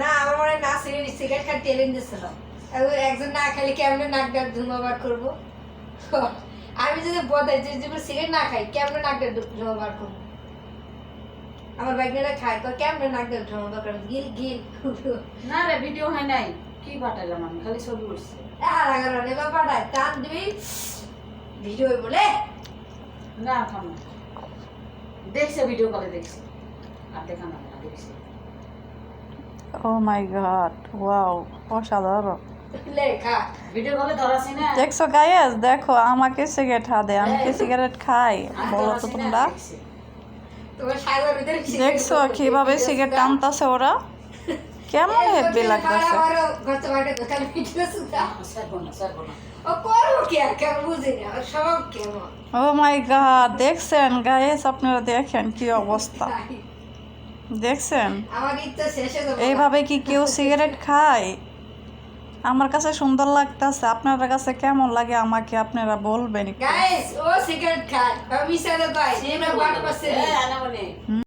না আমার মনে হয় না সিগারেট খাওয়ার চ্যালেঞ্জ ছিল একজন না খাইলে কেমনে নাক ডাক ধুমাবার করবো আমি যদি বদাই যে সিগারেট না খাই কেমনে নাক ডাক ধুমাবার করবো আমার বাইকটা খায় তো কেমনে নাক ডাক ধুমাবার করবো গিল গিল না রে ভিডিও হয় নাই কি পাঠাইলাম আমি খালি ছবি উঠছে পাঠায় টান দিবি ভিডিও বলে না থাম দেখছে ভিডিও কলে দেখছে আর দেখা না দেখছে ও মাই গড ওয়াও অসাধারণ লেখা ভিডিও কলে ধরাছি না দেখছো গাইস দেখো আমাকে সিগারেট হাতে আমি কি সিগারেট খাই বলো তো তোমরা তোমার সাইবার ভিতরে দেখছো কিভাবে সিগারেট টানতাছে ওরা কেমন হেভি লাগতেছে গত বারে দোকানে ভিডিও সুদা স্যার ও করবো কি আর কেন বুঝি না ওর স্বভাব কেমন ও মাই গড দেখছেন গাইস আপনারা দেখেন কি অবস্থা দেখছেন আমার ইচ্ছা শেষ হয়ে যাবে এইভাবে কি কেউ সিগারেট খায় আমার কাছে সুন্দর লাগতেছে আপনার কাছে কেমন লাগে আমাকে আপনারা বলবেন একটু গাইস ও সিগারেট খায় আমি সাথে ভাই আমরা 1% হ্যাঁ আনা মানে